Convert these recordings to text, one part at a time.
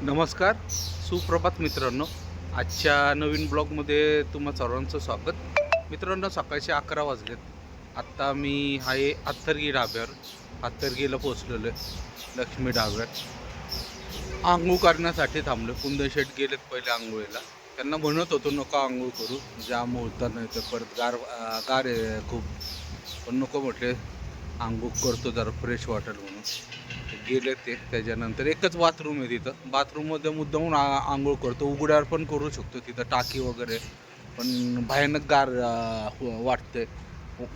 नमस्कार, सुप्रभात मित्रांनो. आजच्या नवीन ब्लॉगमध्ये तुम्हा सर्वांचं स्वागत. मित्रांनो, सकाळचे 11 वाजलेत. आत्ता मी आहे अत्तरगी ढाब्यावर. अत्तरगीला पोचलेलो आहे, लक्ष्मी ढाब्यात. आंघोळ करण्यासाठी थांबलो. कुंदशेठ गेलेत पहिले आंघोळीला. त्यांना म्हणत होतो नका आंघोळ करू, जाम होता नाही तर परत गार आहे खूप, पण नको म्हटले, आंघोळ करतो जरा फ्रेश वाटेल म्हणून गेले ते. त्याच्यानंतर एकच बाथरूम आहे तिथं. बाथरूममध्ये मुद्दामून आंघोळ करतो. उघड्यावर पण करू शकतो तिथं, टाकी वगैरे, पण भयानक गार वाटतंय,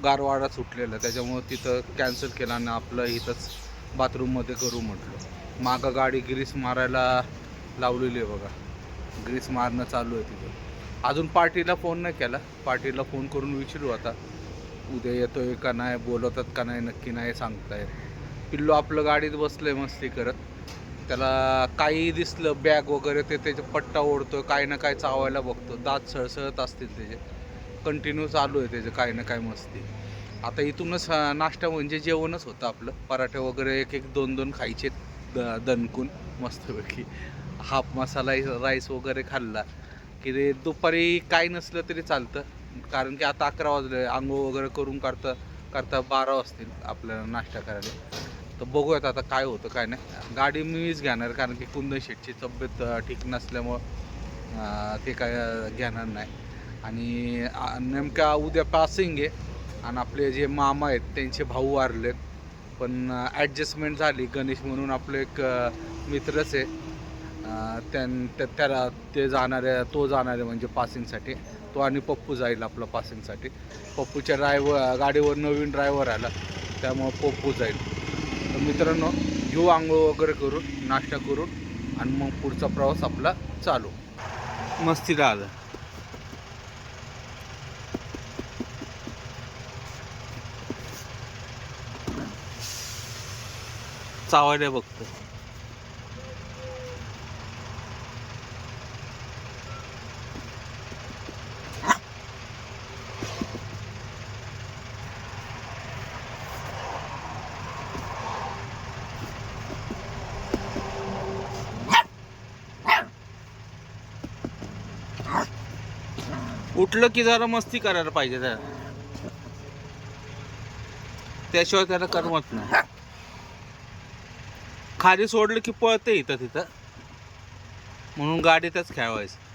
गारवाडा सुटलेला. त्याच्यामुळं तिथं कॅन्सल केला आणि आपलं इथंच बाथरूममध्ये करू म्हटलं. मागं गाडी ग्रीस मारायला लावलेली आहे बघा, ग्रीस मारणं चालू आहे तिथं. अजून पार्टीला फोन नाही केला. पार्टीला फोन करून विचारू आता, उद्या येतोय का नाही, बोलवतात का नाही, नक्की नाही सांगतायत. पिल्लू आपलं गाडीत बसलंय मस्ती करत. त्याला काही दिसलं बॅग वगैरे ते त्याचा पट्टा ओढतो, काही ना काही चावायला बघतो. दात सळसळत असतील त्याचे. कंटिन्यू चालू आहे त्याचे काही ना काही मस्ती. आता इथूनच नाश्ता म्हणजे जेवणच होतं आपलं. पराठे वगैरे एक एक दोन दोन खायचे दणकून मस्तपैकी. हाफ मसाला राईस वगैरे खाल्ला की रे दुपारी काही नसलं तरी चालतं. कारण की आता 11 वाजले. आंघोळ वगैरे करून करता 12 वाजतील आपल्याला नाश्ता करायला. तर बघूयात आता काय होतं काय नाही. गाडी मीच घेणार, कारण की कुंदशेठची तब्येत ठीक नसल्यामुळं ते काय घेणार नाही. आणि नेमका उद्या पासिंग आहे आणि आपले जे मामा आहेत त्यांचे भाऊ वारलेत, पण ॲडजस्टमेंट झाली. गणेश म्हणून आपलं एक मित्रच आहे, त्याला तो जाणार आहे म्हणजे पासिंगसाठी. तो आणि पप्पू जाईल आपलं पासिंगसाठी. पप्पूच्या गाडीवर नवीन ड्रायव्हर आला, त्यामुळं पप्पू जाईल. तर मित्रांनो, घेऊ आंघोळ वगैरे करून, नाश्ता करून, आणि मग पुढचा प्रवास आपला चालू. मस्ती राहिलं चावायला बघतो. उठलं की जरा मस्ती करायला पाहिजे त्याशिवाय त्याला करमत नाही. खाली सोडलं की पळते इथं तिथं, म्हणून गाडीतच खेळवायचं.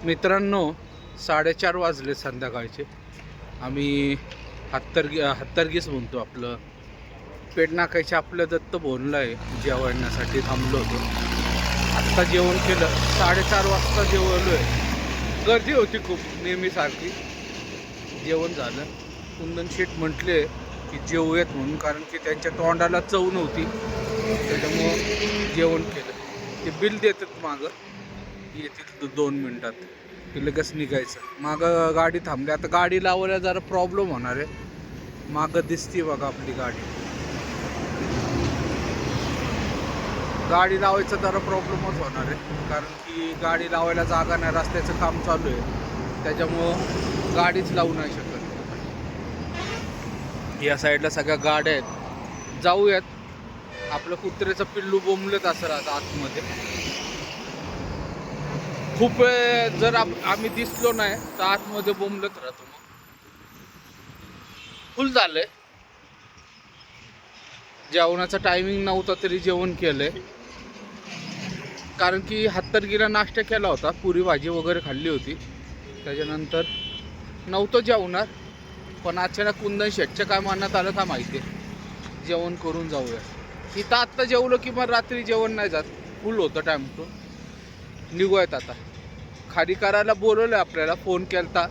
मित्रांनो, 4:30 वाजले संध्याकाळचे. आम्ही हत्तरगीस म्हणतो आपलं, पेडनाकायच्या आपल्या दत्त भवनला आहे, जेवण्यासाठी थांबलो होतो. आत्ता जेवण केलं, 4:30 वाजता जेवलो आहे. गर्दी होती खूप नेहमीसारखी. जेवण झालं. कुंदन शेठ म्हटले की जेवूयात म्हणून, कारण की त्यांच्या तोंडाला चव नव्हती, त्याच्यामुळं जेवण केलं. ते बिल देतात मागं, येतील 2 मिनटात, की लगेच निघायचं. मागं गाडी थांबली. आता गाडी लावायला जरा प्रॉब्लेम होणार आहे. मागं दिसते बघा आपली गाडी लावायचा जरा प्रॉब्लेमच होणार आहे, कारण की गाडी लावायला जागा नाही. रस्त्याचं काम चालू आहे, त्याच्यामुळं गाडीच लावू नाही शकत. या साईडला सगळ्या गाड्या आहेत. जाऊयात. आपलं कुत्र्याचं पिल्लू बोंबलत असं राहतं आतमध्ये. खूप वेळ जर आम्ही दिसलो नाही तर आतमध्ये बोंबलत राहतो. मग फुल झालंय. जेवणाचा टायमिंग नव्हता तरी जेवण केलंय, कारण की हत्तरगीला नाश्ता केला होता, पुरी भाजी वगैरे खाल्ली होती. त्याच्यानंतर नव्हतं जेवणार, पण अचानक कुंदन शेठच्या काय मनात आलं का माहिती आहे, जेवण करून जाऊया. इथं आत्ता जेवलं की मग रात्री जेवण नाही जात. फुल होतं टाईम तो. निघूयात आता. खाली करायला बोलवलं आपल्याला, फोन केलता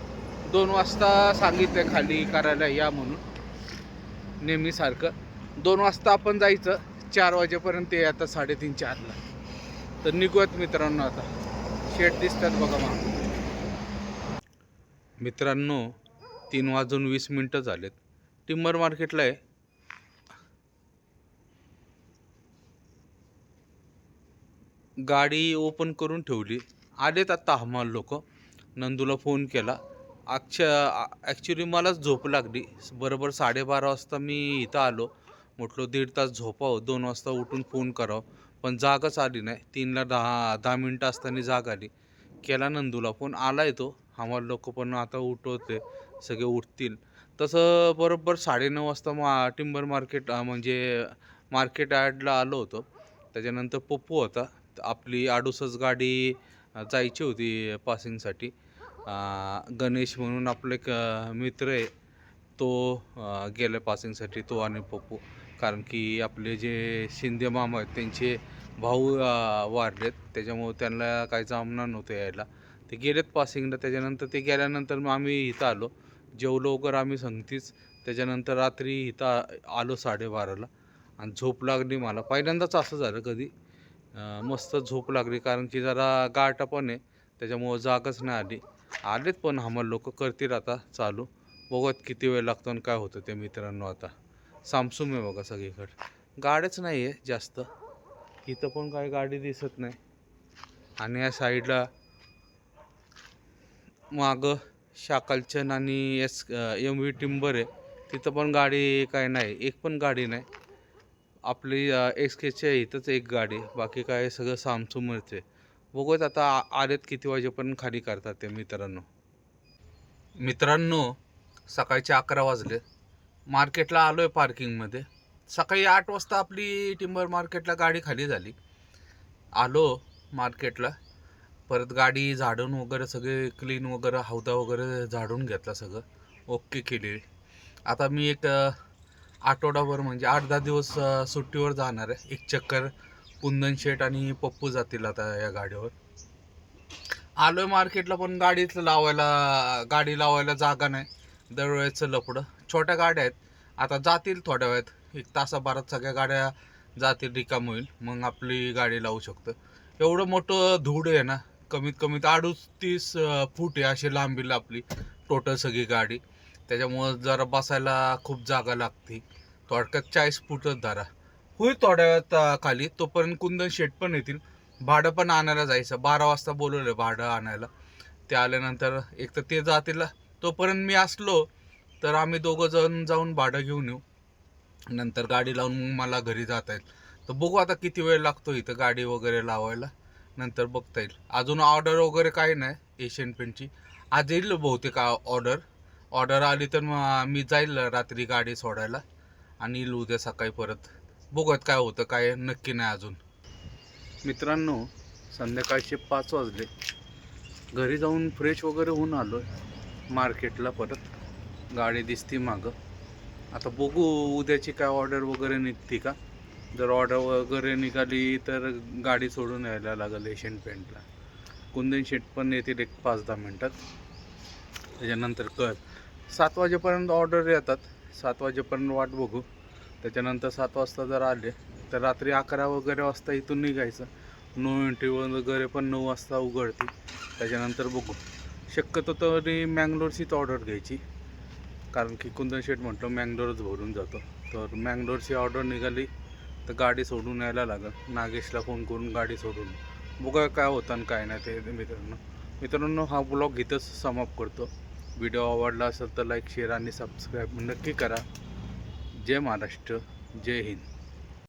2 वाजता, सांगितलं खाली करायला या म्हणून. नेहमीसारखं 2 वाजता आपण जायचं. 4 वाजेपर्यंत ये आता 3:30-4ला. तर निघूयात मित्रांनो. आता शेड दिसतात बघा मग मित्रांनो. 3:20 झालेत. टिंबर मार्केटला आहे. गाडी ओपन करून ठेवली. आलेत आता हमाल लोक. नंदूला फोन केला. ॲक्च्युली मलाच झोप लागली. बरोबर 12:30 वाजता मी इथं आलो. म्हटलो 1.5 तास झोपावं, 2 वाजता उठून फोन करावं, पण जागच आली नाही. 3ला 10 मिनटं असताना जाग आली. केला नंदूला फोन. आला तो. हमाल लोक पण आता उठवते, सगळे उठतील. तसं बरोबर 9:30 वाजता टिंबर मार्केट म्हणजे मार्केट यार्डला आलो होतो. त्याच्यानंतर पप्पू होता. आपली 68 गाडी जायची होती पासिंगसाठी. गणेश म्हणून आपले एक मित्र आहे, तो गेला पासिंगसाठी, तो आणि पप्पू. कारण की आपले जे शिंदे मामा आहेत त्यांचे भाऊ वारलेत, त्याच्यामुळे त्यांना काही जमणार नव्हतं यायला. ते गेलेत पासिंगला. त्याच्यानंतर ते गेल्यानंतर मग आम्ही इथं आलो. जेवलो वगैरे आम्ही संगतीच. त्याच्यानंतर रात्री इथं आलो 12:30ला. आणि झोप लागली मला. पहिल्यांदाच असं झालं कधी. मस्त झोप लागली, कारण की जरा गारठा पण आहे, त्याच्यामुळं जागच नाही आली. आलेत पण हमाल लोक करतील आता चालू. बघत किती वेळ लागतो आणि काय होतं ते मित्रांनो. आता सामसूम आहे बघा सगळीकडे. गाड्याच नाही आहे जास्त. इथं पण काही गाडी दिसत नाही. आणि या साईडला मागं शाकालचन आणि MV टिंबर आहे, तिथं पण गाडी काय नाही, एक पण गाडी नाही. आपली XKच्या इथंच एक गाडी, बाकी काय सगळं सामसूमच आहे. बघूयात आता आलेत किती वाजेपर्यंत खाली करतात ते मित्रांनो. सकाळचे 11 वाजले. मार्केटला आलो आहे पार्किंगमध्ये. सकाळी 8 वाजता आपली टिंबर मार्केटला गाडी खाली झाली. आलो मार्केटला, परत गाडी झाडून वगैरे सगळे क्लीन वगैरे, हौदा वगैरे झाडून घेतला, सगळं ओके केली. आता मी एक आठवडाभर म्हणजे 8-10 दिवस सुट्टीवर जाणार आहे. एक चक्कर कुंदन शेठ आणि पप्पू जातील आता या गाडीवर. आलोय मार्केटला, पण गाडी लावायला जागा नाही. दरवेळेचं लपडं. छोट्या गाड्या आहेत, आता जातील थोड्या वेळात. 1 तासाभरात सगळ्या गाड्या जातील, रिकाम होईल, मग आपली गाडी लावू शकतो. एवढं मोठं धूळ आहे ना, कमीत कमी 38 फूट आहे अशी लांबीला आपली टोटल सगळी गाडी. त्याच्यामुळं जरा बसायला खूप जागा लागते. थोडक्यात 40 फूटच धरा. होईल थोड्या वेळात खाली. तोपर्यंत कुंदन शेट पण येतील. भाडं पण आणायला जायचं. 12 वाजता बोलवलं भाडं आणायला. ते आल्यानंतर एक तर ते जातील, तोपर्यंत मी असलो तर आम्ही दोघं जण जाऊन भाडं घेऊन येऊ. नंतर गाडी लावून मग मला घरी जाता येईल. तर बघू आता किती वेळ लागतो इथं गाडी वगैरे लावायला, नंतर बघता येईल. अजून ऑर्डर वगैरे काही नाही एशियन पेंटची. आज येईल बहुतेक ऑर्डर आली तर मग मी जाईल रात्री गाडी सोडायला आणि येईल उद्या सकाळी परत. बघूयात काय होतं, काय नक्की नाही अजून. मित्रांनो, संध्याकाळचे 5 वाजले. घरी जाऊन फ्रेश वगैरे होऊन आलो आहे मार्केटला. परत गाडी दिसती मागं. आता बघू उद्याची काय ऑर्डर वगैरे निघते का. जर ऑर्डर वगैरे निघाली तर गाडी सोडून यायला लागेल एशियन पेंटला. कुंदन शेट पण येतील एक 5-10 मिनटात. त्याच्यानंतर 7 वाजेपर्यंत ऑर्डर येतात. 7 वाजेपर्यंत वाट बघू. त्याच्यानंतर 7 वाजता जर आले तर रात्री 11 वगैरे वाजता इथून निघायचं. नो एंट्री वगैरे पण 9 वाजता उघडते. त्याच्यानंतर बघू. शक्यतो तरी मँगलोरचीच ऑर्डर घ्यायची, कारण की कुंदन शेट म्हटलं मँगलोरच भरून जातो. तर मँगलोरची ऑर्डर निघाली तर गाडी सोडून यायला लागेल. नागेशला फोन करून गाडी सोडून बघा काय होतं आणि काय नाही ते. मित्रांनो, हा ब्लॉग इथंच समाप्त करतो. व्हिडिओ आवडला असेल तर लाईक, शेअर आणि सबस्क्राईब नक्की करा. जय महाराष्ट्र, जय हिंद.